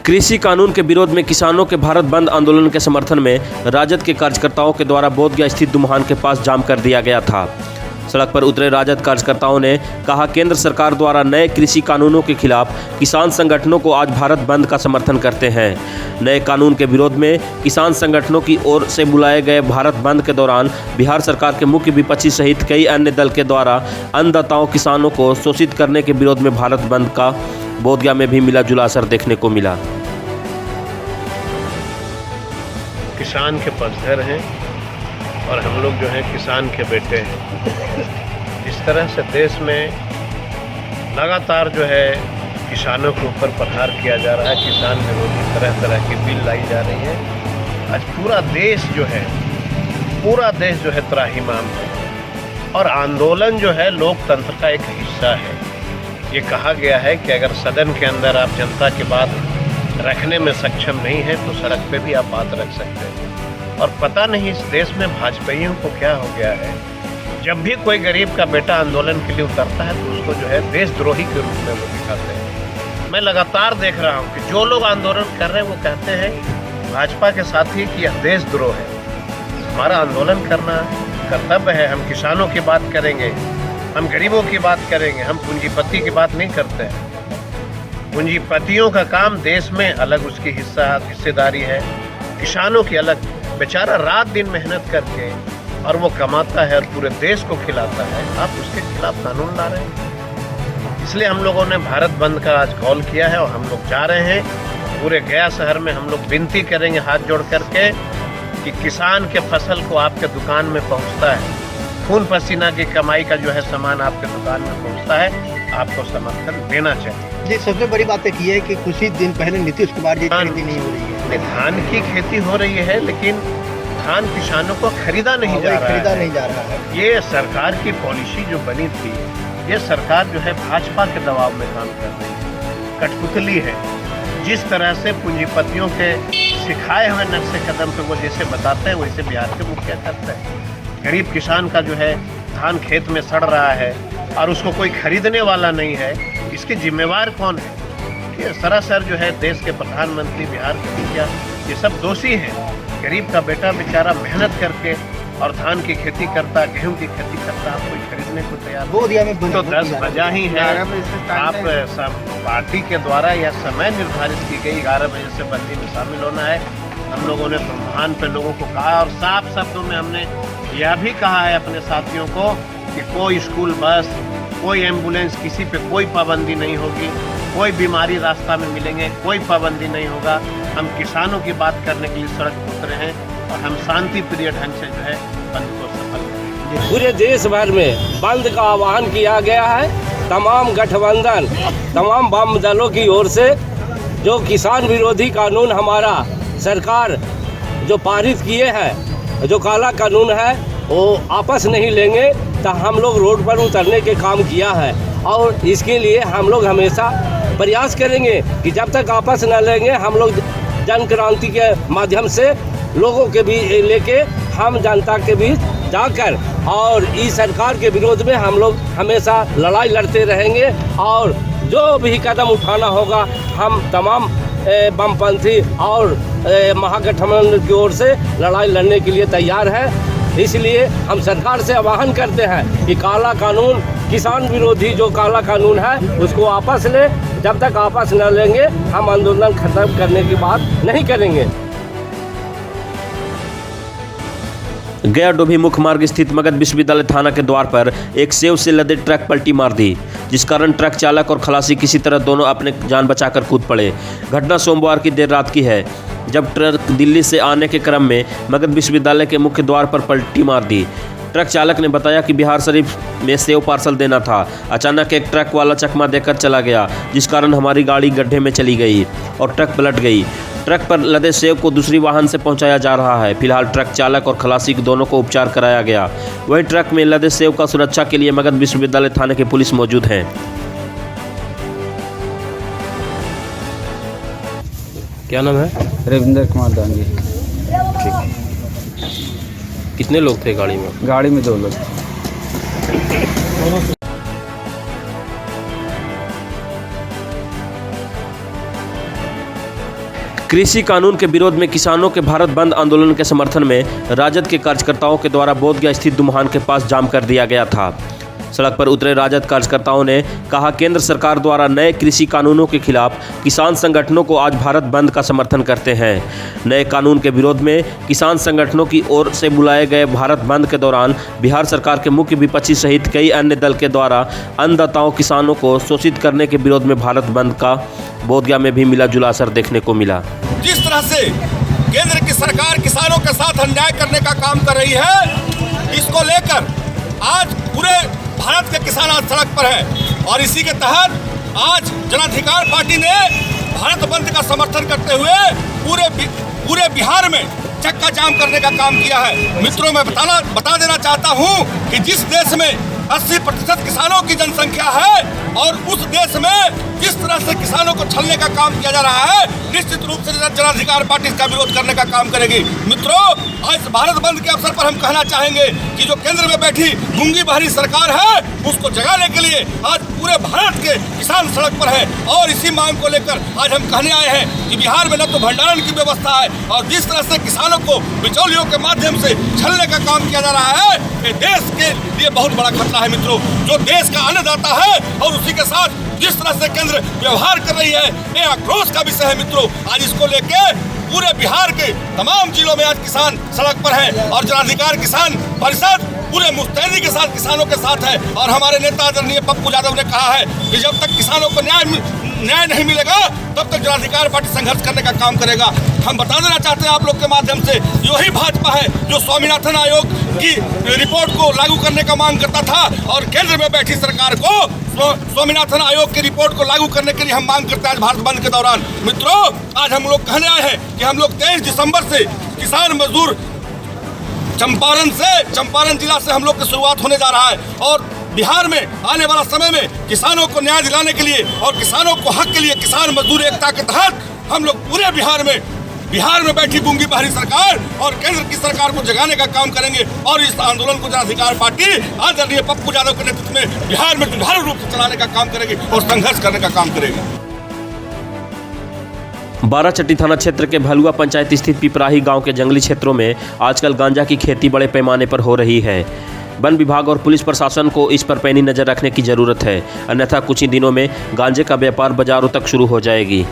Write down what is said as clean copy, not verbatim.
कृषि कानून के विरोध में किसानों के भारत बंद आंदोलन के समर्थन में राजद के कार्यकर्ताओं के द्वारा बोधगया स्थित दुम्हान के पास जाम कर दिया गया था। सड़क पर उतरे राजद कार्यकर्ताओं ने कहा, केंद्र सरकार द्वारा नए कृषि कानूनों के खिलाफ किसान संगठनों को आज भारत बंद का समर्थन करते हैं। नए कानून के विरोध में किसान संगठनों की ओर से बुलाए गए भारत बंद के दौरान बिहार सरकार के मुख्य विपक्षी सहित कई अन्य दल के द्वारा अन्नदाताओं किसानों को शोषित करने के विरोध में भारत बंद का बोधगया में भी मिला जुला असर देखने को मिला। किसान के पक्षधर हैं और हम लोग जो हैं किसान के बेटे हैं। इस तरह से देश में लगातार जो है किसानों के ऊपर प्रहार किया जा रहा है, किसान विरोधी तरह तरह की बिल लाई जा रही है। आज पूरा देश जो है त्राहिमाम है और आंदोलन जो है लोकतंत्र का एक हिस्सा है। ये कहा गया है कि अगर सदन के अंदर आप जनता की बात रखने में सक्षम नहीं है तो सड़क पे भी आप बात रख सकते हैं। और पता नहीं इस देश में भाजपाइयों को क्या हो गया है, जब भी कोई गरीब का बेटा आंदोलन के लिए उतरता है तो उसको जो है देशद्रोही के रूप में वो दिखाते हैं। मैं लगातार देख रहा हूँ कि जो लोग आंदोलन कर रहे हैं वो कहते हैं भाजपा के साथी कि यह देशद्रोह है। हमारा आंदोलन करना कर्तव्य है। हम किसानों की बात करेंगे, हम गरीबों की बात करेंगे, हम पूंजीपति की बात नहीं करते हैं। पूंजीपतियों का काम देश में अलग उसकी हिस्सेदारी है, किसानों की अलग। बेचारा रात दिन मेहनत करके और वो कमाता है और पूरे देश को खिलाता है, आप उसके खिलाफ कानून ला रहे हैं। इसलिए हम लोगों ने भारत बंद का आज कॉल किया है और हम लोग जा रहे हैं। पूरे गया शहर में हम लोग विनती करेंगे हाथ जोड़ करके कि किसान के फसल को आपके दुकान में पहुंचता है, खून पसीना की कमाई का जो है सामान आपके दुकान में पहुंचता है, आपको समर्थन देना चाहिए। जी, सबसे बड़ी बात एक ये है कि कुछ ही दिन पहले नीतीश कुमार जी की खेती नहीं हो रही है। धान की खेती हो रही है लेकिन धान किसानों को खरीदा नहीं जा रहा है। ये सरकार की पॉलिसी जो बनी थी, ये सरकार जो है भाजपा के दबाव में काम कर रही है, कठपुतली है। जिस तरह से पूंजीपतियों के सिखाए हुए नक्शे कदम पे वो जैसे बताते हैं वैसे बिहार के मुखिया करते हैं। गरीब किसान का जो है धान खेत में सड़ रहा है और उसको कोई खरीदने वाला नहीं है, इसके जिम्मेवार कौन है? ये सरासर जो है देश के प्रधानमंत्री, बिहार के मुखिया, ये सब दोषी हैं। गरीब का बेटा बेचारा मेहनत करके और धान की खेती करता, गेहूं की खेती करता, आप कोई खरीदने को तैयार तो 10 बजा ही है। आप पार्टी के द्वारा यह समय निर्धारित की गई 11 बजे से बंदी में शामिल होना है। हम लोगों ने दुम्हान पे लोगों को कहा और साफ शब्दों में हमने यह भी कहा है अपने साथियों को कि कोई स्कूल बस, कोई एम्बुलेंस, किसी पे कोई पाबंदी नहीं होगी। कोई बीमारी रास्ता में मिलेंगे, कोई पाबंदी नहीं होगा। हम किसानों की बात करने के लिए सड़क पर उतरे हैं और हम शांति प्रिय ढंग से जो है बंद को सफल करेंगे। पूरे देश भर में बंद का आह्वान किया गया है। तमाम गठबंधन, तमाम वाम दलों की ओर से जो किसान विरोधी कानून हमारा सरकार जो पारित किए हैं, जो काला कानून है, वो आपस नहीं लेंगे तो हम लोग रोड पर उतरने के काम किया है। और इसके लिए हम लोग हमेशा प्रयास करेंगे कि जब तक आपस न लेंगे, हम लोग जन क्रांति के माध्यम से लोगों के भी लेके हम जनता के बीच जाकर और इस सरकार के विरोध में हम लोग हमेशा लड़ाई लड़ते रहेंगे। और जो भी कदम उठाना होगा, हम तमाम वामपंथी और महागठबंधन की ओर से लड़ाई लड़ने के लिए तैयार है। इसलिए हम सरकार से आह्वान करते हैं कि काला कानून, किसान विरोधी जो काला कानून है, उसको वापस ले। जब तक वापस न लेंगे, हम आंदोलन खत्म करने की बात नहीं करेंगे। गया डोभी मुख्य मार्ग स्थित मगध विश्वविद्यालय थाना के द्वार पर एक सेव से लदे ट्रक पलटी मार दी, जिस कारण ट्रक चालक और खलासी किसी तरह दोनों अपने जान बचाकर कूद पड़े। घटना सोमवार की देर रात की है, जब ट्रक दिल्ली से आने के क्रम में मगध विश्वविद्यालय के मुख्य द्वार पर पलटी मार दी। ट्रक चालक ने बताया कि बिहार शरीफ में सेव पार्सल देना था। अचानक एक ट्रक वाला चकमा देकर चला गया, जिस कारण हमारी गाड़ी गड्ढे में चली गई और ट्रक पलट गई। ट्रक पर लदे सेव को दूसरी वाहन से पहुंचाया जा रहा है। फिलहाल ट्रक चालक और खलासी दोनों को उपचार कराया गया। वहीं ट्रक में लदे सेव का सुरक्षा के लिए मगध विश्वविद्यालय थाने की पुलिस मौजूद है। क्या नाम है? रविंद्र कुमार दांगी। कितने लोग थे गाड़ी में? गाड़ी में 2 लोग। कृषि कानून के विरोध में किसानों के भारत बंद आंदोलन के समर्थन में राजद के कार्यकर्ताओं के द्वारा बोधगया स्थित दुम्हान के पास जाम कर दिया गया था। सड़क पर उतरे राजद कार्यकर्ताओं ने कहा, केंद्र सरकार द्वारा नए कृषि कानूनों के खिलाफ किसान संगठनों को आज भारत बंद का समर्थन करते हैं। नए कानून के विरोध में किसान संगठनों की ओर से बुलाए गए भारत बंद के दौरान बिहार सरकार के मुख्य विपक्षी सहित कई अन्य दल के द्वारा अन्नदाताओं किसानों को शोषित करने के विरोध में भारत बंद का बोधगया में भी मिला जुला असर देखने को मिला। जिस तरह से केंद्र की सरकार किसानों के साथ अन्याय करने का काम कर रही है, इसको लेकर आज पूरे भारत के किसान आज सड़क पर है और इसी के तहत आज जन अधिकार पार्टी ने भारत बंद का समर्थन करते हुए पूरे बिहार में चक्का जाम करने का काम किया है। मित्रों, मैं बता देना चाहता हूं कि जिस देश में 80% किसानों की जनसंख्या है और उस देश में जिस तरह से किसानों को छलने का काम किया जा रहा है, निश्चित रूप से जन अधिकार पार्टी इसका विरोध करने का काम करेगी। मित्रों, आज भारत बंद के अवसर पर हम कहना चाहेंगे कि जो केंद्र में बैठी गूंगी बहरी सरकार है, उसको जगाने के लिए आज पूरे भारत के किसान सड़क पर है और इसी मांग को लेकर आज हम कहने आए हैं कि बिहार में न तो भंडारण की व्यवस्था है और जिस तरह से किसानों को बिचौलियों के माध्यम से छलने का काम किया जा रहा है, ये देश के लिए बहुत बड़ा खतरा है। मित्रों, जो देश का अन्नदाता है और उसी के साथ जिस तरह से केंद्र व्यवहार कर रही है, ये आक्रोश का विषय है। मित्रों, आज इसको लेके पूरे बिहार के तमाम जिलों में आज किसान सड़क पर है और जन अधिकार किसान परिषद पूरे मुस्तैदी के साथ किसानों के साथ है और हमारे नेता आदरणीय पप्पू यादव ने कहा है कि जब तक किसानों को न्याय नहीं मिलेगा तब तक जन अधिकार पार्टी संघर्ष करने का काम करेगा। हम बता देना चाहते हैं आप लोग के माध्यम से, यही भाजपा है जो स्वामीनाथन आयोग की रिपोर्ट को लागू करने का मांग करता था और केंद्र में बैठी सरकार को स्वामीनाथन आयोग की रिपोर्ट को लागू करने के लिए हम मांग करते हैं आज भारत बंद के दौरान। मित्रों, आज हम लोग कहने आए हैं कि हम लोग 23 दिसंबर से किसान मजदूर चंपारण जिला से हम लोग की शुरुआत होने जा रहा है और बिहार में आने वाला समय में किसानों को न्याय दिलाने के लिए और किसानों को हक के लिए किसान मजदूर एकता के तहत हम लोग पूरे बिहार में बैठी गूंगी बहरी सरकार और केंद्र की सरकार को जगाने का काम करेंगे और इस आंदोलन को जन अधिकार पार्टी आदरणीय पप्पू यादव के नेतृत्व में बिहार में दुधारू रूप से चलाने का काम करेगी और संघर्ष करने का काम करेगी। बाराचट्टी थाना क्षेत्र के भलुआ पंचायत स्थित पिपराही गांव के जंगली क्षेत्रों में आजकल गांजा की खेती बड़े पैमाने पर हो रही है। वन विभाग और पुलिस प्रशासन को इस पर पैनी नजर रखने की जरूरत है, अन्यथा कुछ ही दिनों में गांजे का व्यापार बाजारों तक शुरू हो जाएगी।